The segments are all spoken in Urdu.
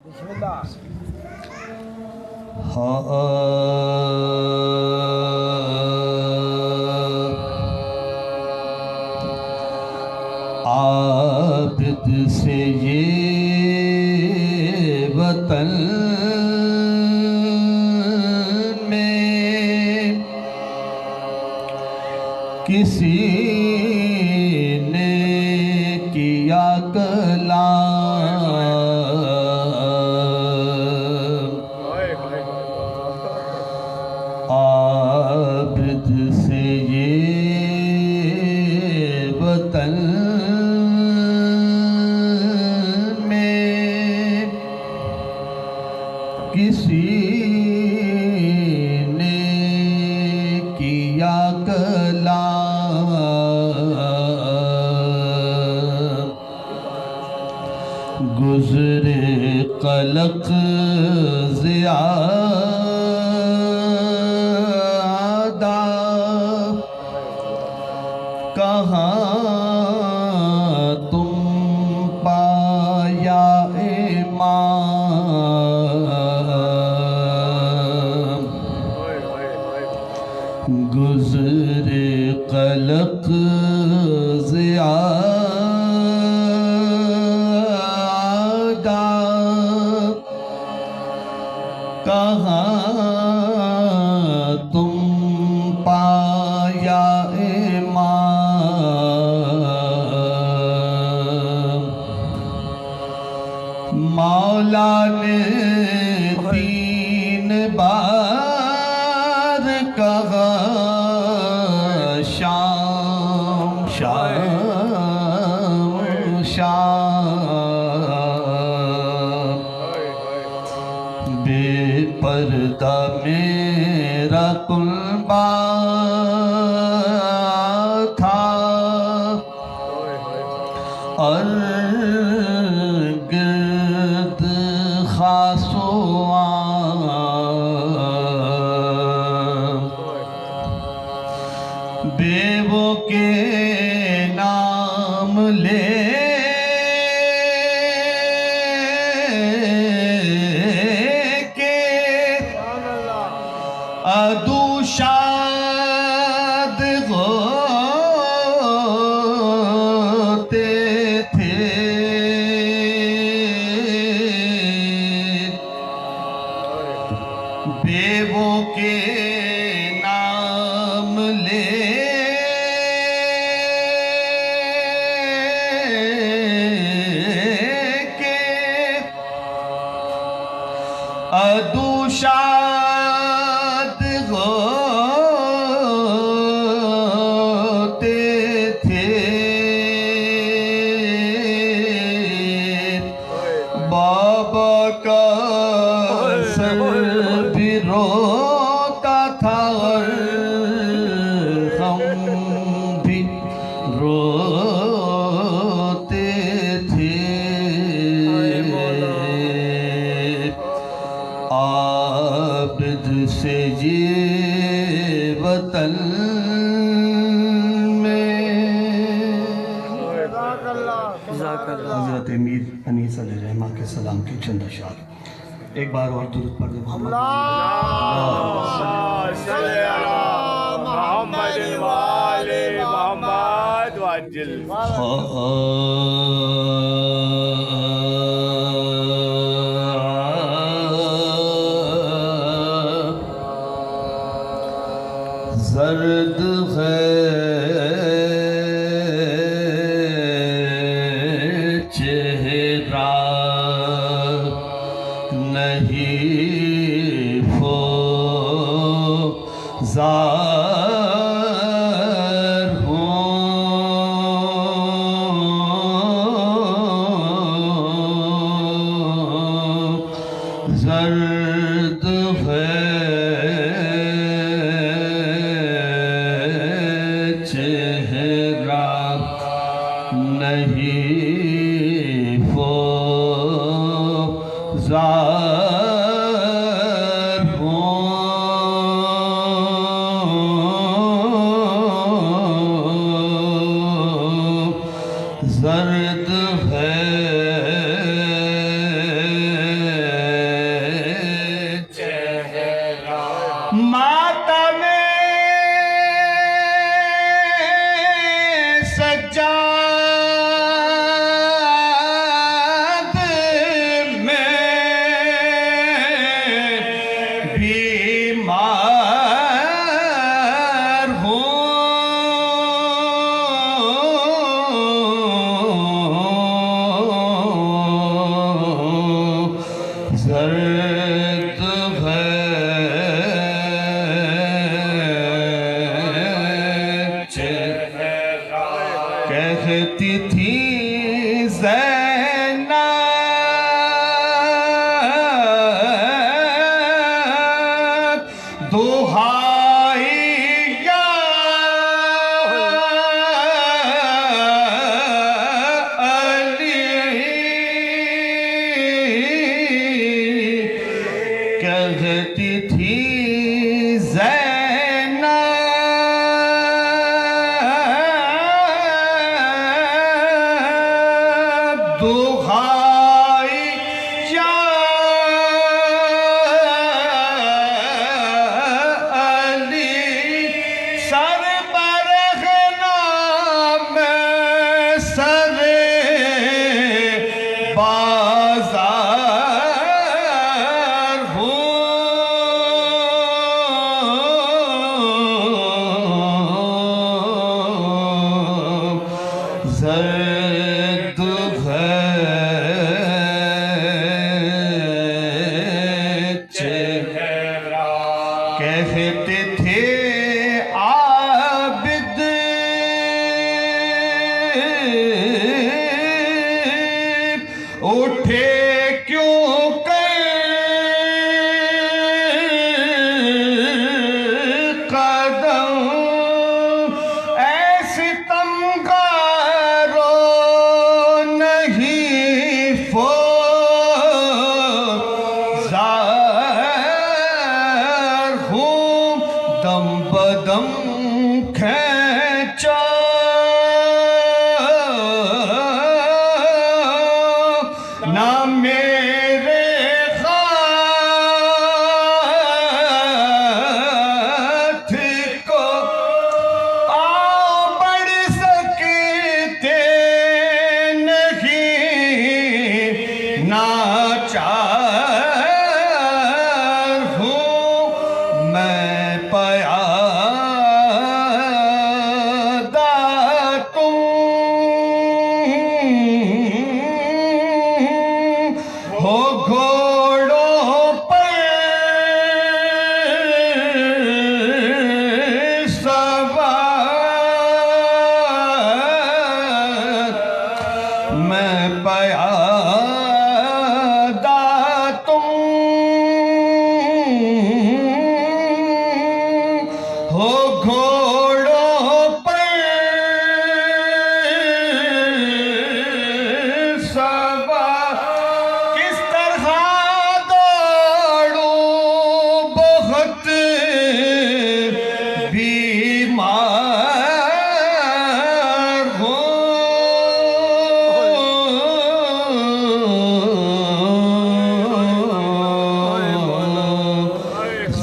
بسم اللہ عابد سے یہ وطن میں کسی نے کیا کلام، عابد سے یہ وطن میں کسی نے کیا کلام، گزرے قلق زیادہ کہاں تم پایا امام، گزرے قلق زیادہ کہاں تم پایا امام، مولا نے 3 بار کہا شام شام شام، بے پردہ میرا قلبہ تھا اور گرد خاص و عام، بیووں کے نام لے کے عدو شاد ہوتے تھے، بیووں کے نام لے کے عدو شاد ہوتے تھے، بابا کا سر بھی روتا تھا اور ہم بھی روتے تھے، عابد سے یہ وطن میں حضرت امیر انیس علیہ الرحمہ کے سلام کی چند اشعار، ایک بار اور درود پڑھ دیں محمد صلی علی محمد وآل محمد وعجل زرد ہے چہرہ نہیں فوزار ہوں، زرد ہے چہرہ نہیں فوزار ہوں، زرد ہے زرد ہے کہتی تھی زینب دہائی یا علی کہتی تھی زینب دہائی یا علی سر برہنا میں سر بازار ہوں زرد ہے چہرہ کہتے تھے عابد اٹھے کیوں کر قدم ایسی تمغارو نہیں فوزار ہوں دم بدم کھینچا نہ میرے ہاتھ کو آ بڑھ سکتے نہیں ناچار ہوں میں پیادہ تم ہو گھوڑوں پر سوار میں پیادہ تم ہو گھوڑوں پر سوار کس طرح دوڑوں بہت بیمار ہوں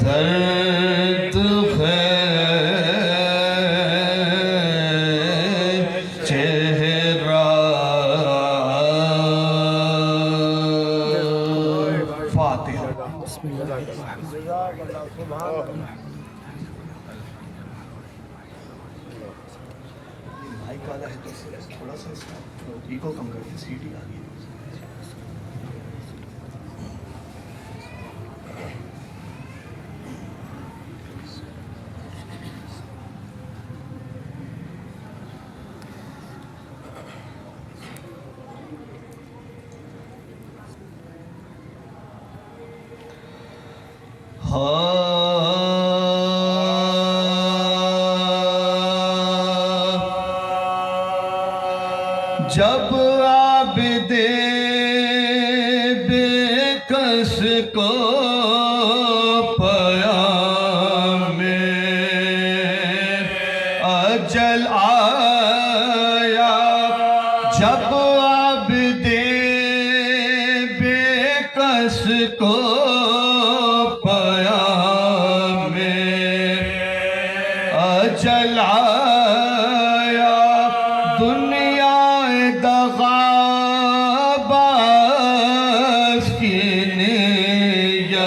زرد ہے چہرہ فاتحہ مائک والا ہے تو تھوڑا سا اس کا ایکو کم کر کے سیٹی آ گئی جب عابد بے کس کو پیام اجل آیا جب عابد بے کس کو پیام اجل آیا دنیا دغاباز کی نیت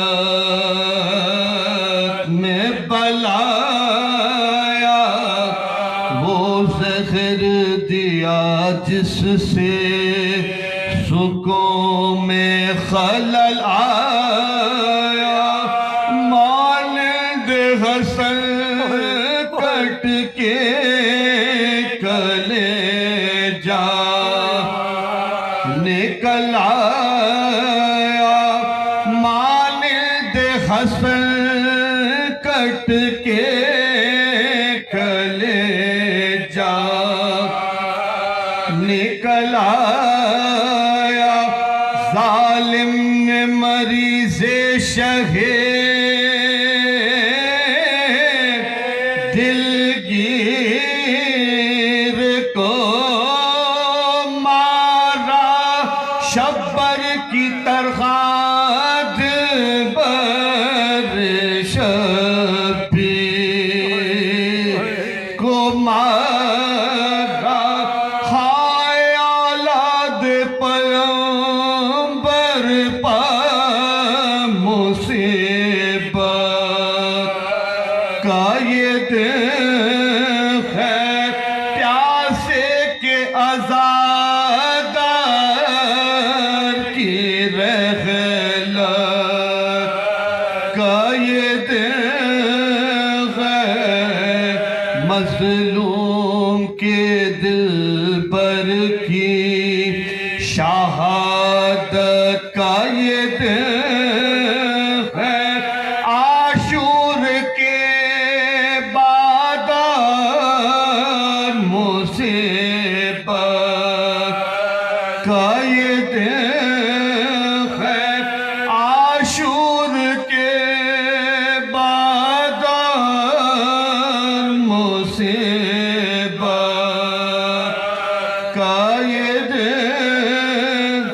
میں بلایا وہ زہر دیا جس سے سکوں میں خل جلل آیا مانند حسن کٹ کے کلے جا نکل آیا مانند حسن کٹ کے کلے جا نکل آیا ظالم نے مریض شہے دلگیر کو مارا شبر کی طرح دبر شبیر کو مارا ہائے اولاد پیغمبر پا مصیبت کا یہ دن ہے پیاسے کے عزادار کی رحلت کا یہ دن ہے مظلوم کے دل پر کی شہادت کا یہ دن ہے عاشور کے بعد مصیبت کا یہ دن ہے عاشور کے بعد مصیبت کا یہ دن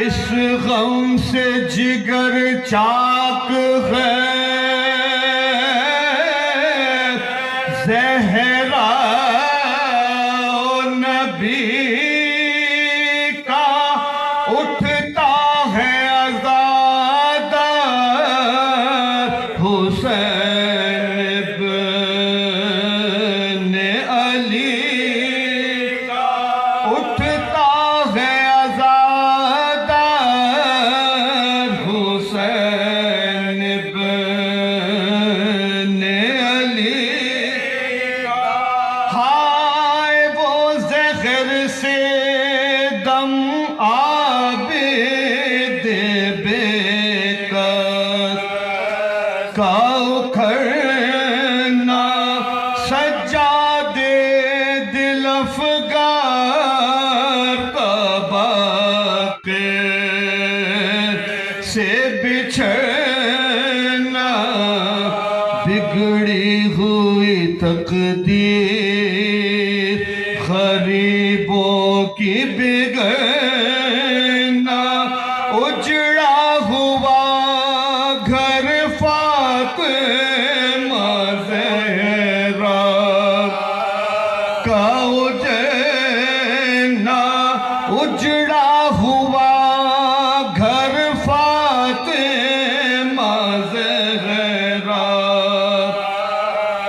اس غم سے جگر چاک ہے زہرا نبی کا اٹھتا ہے عزادار حسین ابن علی کا اٹھتا ہے عزادار حسین ابن علی ہائے وہ زہر سے دم عابد بے کس کا اکھڑنا سجاد دل افگار کا باقی سے بچھڑنا بگڑی ہوئی تقدیر غریبوں کی بگڑنا اجڑا ہوا گھر فاطمہ زہرا کا اجڑنا اجڑا ہوا گھر فاطمہ زہرا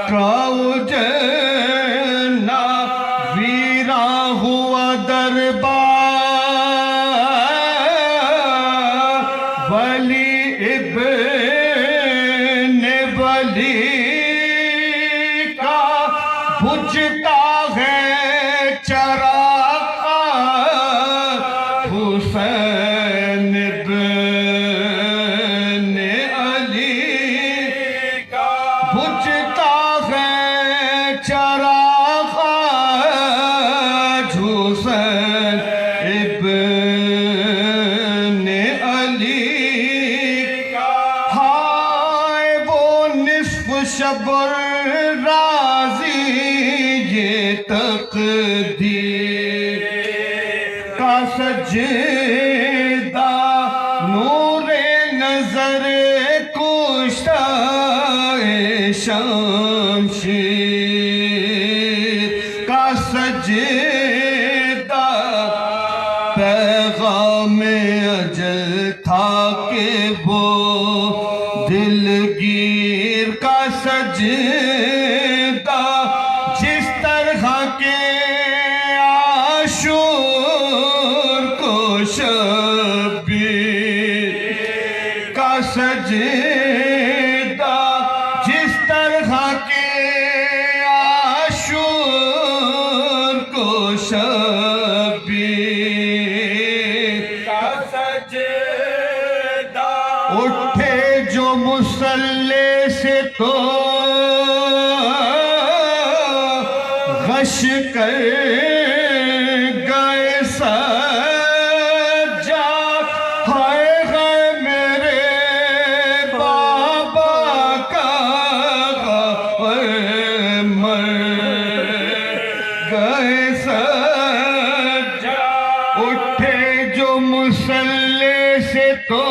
کا اجڑنا ویراں ہوا دربار ولی ابن ولی کا بجھتا ہے چراغ حسین ابن علی کا بجھتا ہے چراغ حسین ابن علی کا ہائے وہ نصف شب راضی یہ تقدیر کا سجدہ نور نظر کشتہ شمشیر کا سجدہ پیغام اجل تھا کہ وہ دلگیر کا سجدہ جس طرح کے عاشور کو شبیر سجدہ جس طرح کے عاشور کو شبیر کا سجدہ اٹھے جو مصلی سے تو غش کر گئے سجاد ہائے ہائے میرے بابا کا غم مر گئے سجاد اٹھے جو مصلی سے تو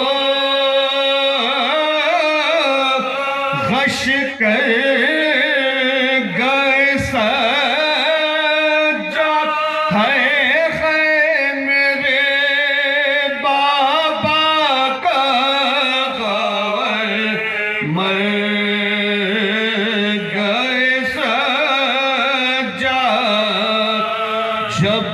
غش کر گئے سجاد ہے میرے بابا کا غم مر گئے سجاد جب